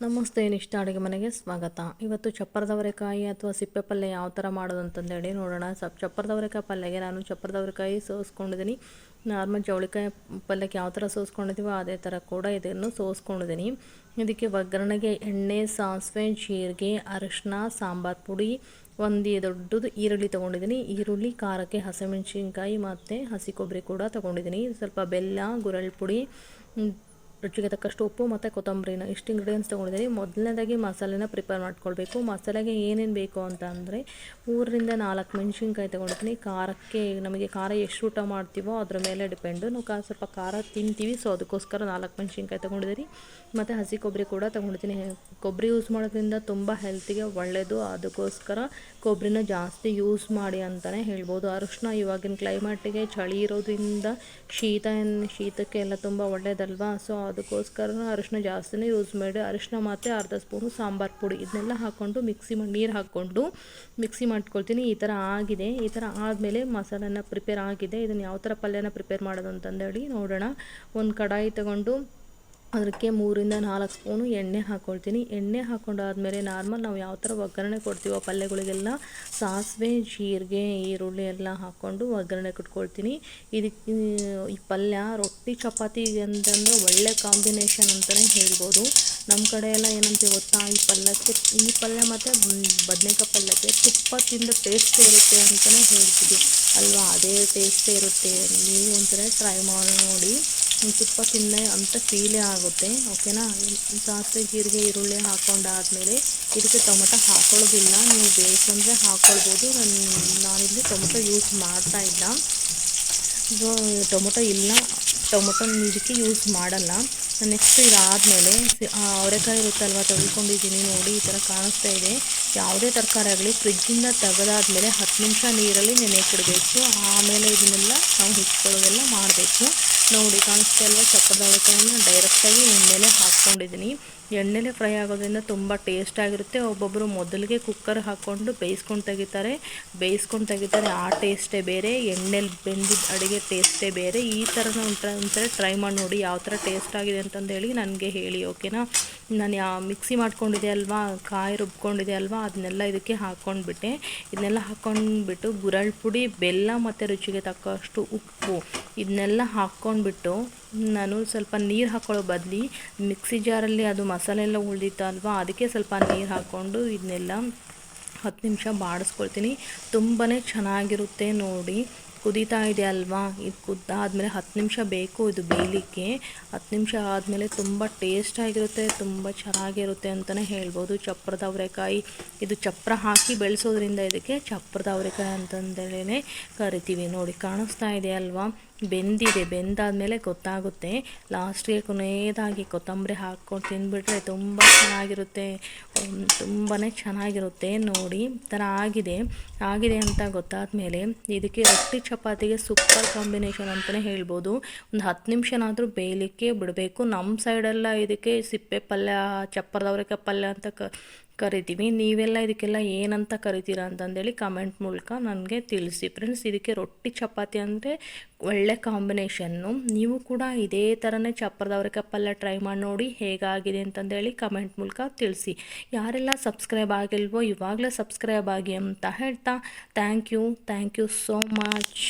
ನಮಸ್ತೆ. ನಿಷ್ಠ ಅಡುಗೆ ಮನೆಗೆ ಸ್ವಾಗತ. ಇವತ್ತು ಚಪ್ಪರದವರೆಕಾಯಿ ಅಥವಾ ಸಿಪ್ಪೆ ಪಲ್ಯ ಯಾವ ಥರ ಮಾಡೋದು ಅಂತಂದೇಳಿ ನೋಡೋಣ. ಚಪ್ಪರದವರೆಕಾಯಿ ಪಲ್ಯಗೆ ನಾನು ಚಪ್ಪರದವರೆಕಾಯಿ ಸೋಸ್ಕೊಂಡಿದ್ದೀನಿ. ನಾರ್ಮಲ್ ಜವಳಿಕಾಯಿ ಪಲ್ಯಕ್ಕೆ ಯಾವ ಥರ ಸೋಸ್ಕೊಂಡಿದ್ದೀವೋ ಅದೇ ಥರ ಕೂಡ ಇದನ್ನು ಸೋಸ್ಕೊಂಡಿದ್ದೀನಿ. ಇದಕ್ಕೆ ಒಗ್ಗರಣೆಗೆ ಎಣ್ಣೆ, ಸಾಸಿವೆ, ಜೀರಿಗೆ, ಅರಿಶಿನ, ಸಾಂಬಾರು ಪುಡಿ, ಒಂದು ದೊಡ್ಡದು ಈರುಳ್ಳಿ ತೊಗೊಂಡಿದ್ದೀನಿ. ಈರುಳ್ಳಿ, ಖಾರಕ್ಕೆ ಹಸಿಮೆಣಸಿನ್ಕಾಯಿ ಮತ್ತು ಹಸಿ ಕೊಬ್ಬರಿ ಕೂಡ ತೊಗೊಂಡಿದ್ದೀನಿ. ಸ್ವಲ್ಪ ಬೆಲ್ಲ, ಗುರಳ್ ಪುಡಿ, ರುಚಿಗೆ ತಕ್ಕಷ್ಟು ಉಪ್ಪು ಮತ್ತು ಕೊತ್ತಂಬರಿನ ಇಷ್ಟು ಇಂಗ್ರೀಡಿಯೆಂಟ್ಸ್ ತೊಗೊಂಡಿದ್ದೀನಿ. ಮೊದಲನೇದಾಗಿ ಮಸಾಲೆನ ಪ್ರಿಪೇರ್ ಮಾಡ್ಕೊಳ್ಬೇಕು. ಮಸಾಲೆಗೆ ಏನೇನು ಬೇಕು ಅಂತ ಅಂದರೆ 3-4 ಮೆಣಸಿನ್ಕಾಯಿ ತೊಗೊಂಡಿದ್ದೀನಿ. ಖಾರಕ್ಕೆ ನಮಗೆ ಖಾರ ಎಷ್ಟು ಊಟ ಮಾಡ್ತೀವೋ ಅದ್ರ ಮೇಲೆ ಡಿಪೆಂಡು. ನಾವು ಸ್ವಲ್ಪ ಖಾರ ತಿಂತೀವಿ, ಸೊ ಅದಕ್ಕೋಸ್ಕರ 4 ಮೆಣಸಿನ್ಕಾಯಿ ತೊಗೊಂಡಿದ್ದೀನಿ. ಮತ್ತು ಹಸಿ ಕೊಬ್ಬರಿ ಕೂಡ ತೊಗೊಂಡಿದ್ದೀನಿ. ಕೊಬ್ಬರಿ ಯೂಸ್ ಮಾಡೋದ್ರಿಂದ ತುಂಬ ಹೆಲ್ತಿಗೆ ಒಳ್ಳೆಯದು, ಅದಕ್ಕೋಸ್ಕರ ಕೊಬ್ಬರಿನ ಜಾಸ್ತಿ ಯೂಸ್ ಮಾಡಿ ಅಂತಲೇ ಹೇಳ್ಬೋದು. ಅರಿಶಿನ ಇವಾಗಿನ ಕ್ಲೈಮೇಟಿಗೆ ಚಳಿ ಇರೋದ್ರಿಂದ ಶೀತಕ್ಕೆ ಎಲ್ಲ ತುಂಬ ಒಳ್ಳೆಯದಲ್ವಾ, ಸೊ ಅದಕ್ಕೋಸ್ಕರ ಅರಿಶಿನ ಜಾಸ್ತಿನೇ ಯೂಸ್ ಮಾಡಿ. ಅರಿಶಿನ ಮತ್ತು ಅರ್ಧ ಸ್ಪೂನು ಸಾಂಬಾರು ಪುಡಿ ಇದನ್ನೆಲ್ಲ ಹಾಕ್ಕೊಂಡು ನೀರು ಹಾಕ್ಕೊಂಡು ಮಿಕ್ಸಿ ಮಾಡ್ಕೊಳ್ತೀನಿ. ಈ ಥರ ಆಗಿದೆ. ಈ ಥರ ಆದಮೇಲೆ ಮಸಾಲೆನ ಪ್ರಿಪೇರ್ ಆಗಿದೆ. ಇದನ್ನು ಯಾವ ಥರ ಪಲ್ಯನ ಪ್ರಿಪೇರ್ ಮಾಡೋದು ಅಂತಂದೇಳಿ ನೋಡೋಣ. ಒಂದು ಕಡಾಯಿ ತಗೊಂಡು ಅದಕ್ಕೆ 3-4 ಸ್ಪೂನು ಎಣ್ಣೆ ಹಾಕ್ಕೊಳ್ತೀನಿ. ಎಣ್ಣೆ ಹಾಕ್ಕೊಂಡಾದ್ಮೇಲೆ ನಾರ್ಮಲ್ ನಾವು ಯಾವ ಥರ ಒಗ್ಗರಣೆ ಕೊಡ್ತೀವೋ ಪಲ್ಯಗಳಿಗೆಲ್ಲ ಸಾಸಿವೆ, ಜೀರಿಗೆ, ಈರುಳ್ಳಿ ಎಲ್ಲ ಹಾಕ್ಕೊಂಡು ಒಗ್ಗರಣೆ ಕೊಟ್ಕೊಳ್ತೀನಿ. ಇದಕ್ಕೆ ಈ ಪಲ್ಯ ರೊಟ್ಟಿ ಚಪಾತಿ ಅಂತಂದರೆ ಒಳ್ಳೆ ಕಾಂಬಿನೇಷನ್ ಅಂತಲೇ ಹೇಳ್ಬೋದು. ನಮ್ಮ ಕಡೆ ಎಲ್ಲ ಏನಂತೀವಿ ಗೊತ್ತಾ, ಈ ಪಲ್ಯ ಮತ್ತು ಬದನೆಕಾಯಿ ಪಲ್ಯಕ್ಕೆ ತುಪ್ಪ ತಿಂದ ಟೇಸ್ಟ್ ಇರುತ್ತೆ ಅಂತಲೇ ಹೇಳ್ತೀವಿ ಅಲ್ವಾ. ಅದೇ ಟೇಸ್ಟೇ ಇರುತ್ತೆ. ನೀವು ಒಂದ್ಸಲ ಟ್ರೈ ಮಾಡಿ ನೋಡಿ, ತುಪ್ಪ ತಿಂದೆ ಅಂತ ಫೀಲೇ ಆಗುತ್ತೆ. ಓಕೆನಾ. ಸಾಸಿವೆ, ಜೀರಿಗೆ, ಈರುಳ್ಳಿ ಹಾಕ್ಕೊಂಡಾದ್ಮೇಲೆ ಇದಕ್ಕೆ ಟೊಮೆಟೊ ಹಾಕೊಳ್ಳೋದಿಲ್ಲ. ನೀವು ಬೇಕಂದರೆ ಹಾಕ್ಕೊಳ್ಬೋದು. ನಾನಿಲ್ಲಿ ಟೊಮೆಟೊ ಯೂಸ್ ಮಾಡ್ತಾ ಇಲ್ಲ. ಸೊ ಟೊಮೆಟೊ ಇದಕ್ಕೆ ಯೂಸ್ ಮಾಡಲ್ಲ. ನೆಕ್ಸ್ಟ್ ಇದಾದಮೇಲೆ ಅವರೆಕಾಯಿ ಇರುತ್ತಲ್ವ, ತೊಳ್ಕೊಂಡಿದ್ದೀನಿ ನೋಡಿ, ಈ ಥರ ಕಾಣಿಸ್ತಾ ಇದೆ. ಯಾವುದೇ ತರಕಾರಿ ಆಗಲಿ ಫ್ರಿಜ್ಜಿಂದ ತೆಗೆದಾದ್ಮೇಲೆ 10 ನಿಮಿಷ ನೀರಲ್ಲಿ ನೆನೆಸಿಡಬೇಕು. ಆಮೇಲೆ ಇದನ್ನೆಲ್ಲ ನಾವು ಹೆಚ್ಚಿಕೊಳ್ಳೋದೆಲ್ಲ ಮಾಡಬೇಕು. ನೋಡಿ ಕಾಣಿಸ್ತಾ ಇಲ್ವ, ಚಪ್ಪರದ ಅವರೆಕಾಯಿನ ಡೈರೆಕ್ಟಾಗಿ ಎಣ್ಣೆಲೆ ಹಾಕ್ಕೊಂಡಿದ್ದೀನಿ. ಎಣ್ಣೆಲೆ ಫ್ರೈ ಆಗೋದ್ರಿಂದ ತುಂಬ ಟೇಸ್ಟಾಗಿರುತ್ತೆ. ಒಬ್ಬೊಬ್ಬರು ಮೊದಲಿಗೆ ಕುಕ್ಕರ್ ಹಾಕ್ಕೊಂಡು ಬೇಯಿಸ್ಕೊಂಡು ತೆಗಿತಾರೆ. ಆ ಟೇಸ್ಟೇ ಬೇರೆ, ಎಣ್ಣೆಲಿ ಬೆಂದಿದ್ದ ಅಡುಗೆ ಟೇಸ್ಟೇ ಬೇರೆ. ಈ ಥರ ಒಂಥರ ಟ್ರೈ ಮಾಡಿ ನೋಡಿ ಯಾವ ಥರ ಟೇಸ್ಟ್ ಆಗಿದೆ ಅಂತಂದೇಳಿ ನನಗೆ ಹೇಳಿ. ಓಕೆನಾ. ನಾನು ಮಿಕ್ಸಿ ಮಾಡ್ಕೊಂಡಿದ್ದೆ ಅಲ್ವಾ, ಕಾಯಿ ರುಬ್ಕೊಂಡಿದೆ ಅಲ್ವಾ, ಅದನ್ನೆಲ್ಲ ಇದಕ್ಕೆ ಹಾಕ್ಕೊಂಡ್ಬಿಟ್ಟೆ. ಇದನ್ನೆಲ್ಲ ಹಾಕ್ಕೊಂಡ್ಬಿಟ್ಟು ಗುರಳ್ ಪುಡಿ, ಬೆಲ್ಲ ಮತ್ತು ರುಚಿಗೆ ತಕ್ಕಷ್ಟು ಉಪ್ಪು ಇದನ್ನೆಲ್ಲ ಹಾಕ್ಕೊಂಡ್ಬಿಟ್ಟು ನಾನು ಸ್ವಲ್ಪ ನೀರು ಹಾಕ್ಕೊಳ್ಳೋ ಬದಲಿ ಮಿಕ್ಸಿ ಜಾರಲ್ಲಿ ಅದು ಮಸಾಲೆ ಎಲ್ಲ ಉಳಿದಿತ್ತು ಅಲ್ವಾ, ಅದಕ್ಕೆ ಸ್ವಲ್ಪ ನೀರು ಹಾಕ್ಕೊಂಡು ಇದನ್ನೆಲ್ಲ 10 ನಿಮಿಷ ಬಾಡಿಸ್ಕೊಳ್ತೀನಿ. ತುಂಬಾ ಚೆನ್ನಾಗಿರುತ್ತೆ ನೋಡಿ. ಕುದೀತಾ ಇದೆ ಅಲ್ವಾ, ಇದು ಕುದ್ದಾದ್ಮೇಲೆ 10 ನಿಮಿಷ ಬೇಕು ಇದು ಬೇಯಲಿಕ್ಕೆ. 10 ನಿಮಿಷ ಆದಮೇಲೆ ತುಂಬ ಟೇಸ್ಟಾಗಿರುತ್ತೆ, ತುಂಬ ಚೆನ್ನಾಗಿರುತ್ತೆ ಅಂತಲೇ ಹೇಳ್ಬೋದು. ಚಪ್ಪರದ ಅವರೆಕಾಯಿ, ಇದು ಚಪ್ಪರ ಹಾಕಿ ಬೆಳೆಸೋದ್ರಿಂದ ಇದಕ್ಕೆ ಚಪ್ಪರದ ಅವರೆಕಾಯಿ ಅಂತಂದೇಳಿ ಕರಿತೀವಿ. ನೋಡಿ ಕಾಣಿಸ್ತಾ ಇದೆ ಅಲ್ವಾ, ಬೆಂದಾದ್ಮೇಲೆ ಗೊತ್ತಾಗುತ್ತೆ. ಲಾಸ್ಟ್ಗೆ ಕೊನೆಯದಾಗಿ ಕೊತ್ತಂಬರಿ ಹಾಕ್ಕೊಂಡು ತಿಂದ್ಬಿಟ್ರೆ ತುಂಬ ಚೆನ್ನಾಗಿರುತ್ತೆ ನೋಡಿ. ಈ ಥರ ಆಗಿದೆ ಅಂತ ಗೊತ್ತಾದ್ಮೇಲೆ ಇದಕ್ಕೆ ರೊಟ್ಟಿ ಚಪಾತಿಗೆ ಸೂಪರ್ ಕಾಂಬಿನೇಷನ್ ಅಂತಲೇ ಹೇಳ್ಬೋದು. ಒಂದು 10 ನಿಮಿಷನಾದರೂ ಬೇಯಲಿಕ್ಕೆ ಬಿಡಬೇಕು. ನಮ್ಮ ಸೈಡೆಲ್ಲ ಇದಕ್ಕೆ ಸಿಪ್ಪೆ ಪಲ್ಯ, ಚಪ್ಪರದ ಅವರೆಕಾಯಿ ಪಲ್ಯ ಅಂತ ಕರಿತೀವಿ. ನೀವೆಲ್ಲ ಇದಕ್ಕೆಲ್ಲ ಏನಂತ ಕರಿತೀರಾ ಅಂತಂದೇಳಿ ಕಮೆಂಟ್ ಮೂಲಕ ನನಗೆ ತಿಳಿಸಿ ಫ್ರೆಂಡ್ಸ್. ಇದಕ್ಕೆ ರೊಟ್ಟಿ ಚಪಾತಿ ಅಂದರೆ ಒಳ್ಳೆ ಕಾಂಬಿನೇಷನ್ನು. ನೀವು ಕೂಡ ಇದೇ ಥರನೇ ಚಪ್ಪರದ ಅವರೆಕಾಯಿ ಪಲ್ಯ ಟ್ರೈ ಮಾಡಿ ನೋಡಿ ಹೇಗಾಗಿದೆ ಅಂತಂದೇಳಿ ಕಮೆಂಟ್ ಮೂಲಕ ತಿಳಿಸಿ. ಯಾರೆಲ್ಲ ಸಬ್ಸ್ಕ್ರೈಬ್ ಆಗಿಲ್ವೋ ಇವಾಗಲೇ ಸಬ್ಸ್ಕ್ರೈಬ್ ಆಗಿ ಅಂತ ಹೇಳ್ತಾ ಥ್ಯಾಂಕ್ ಯು ಸೋ ಮಚ್.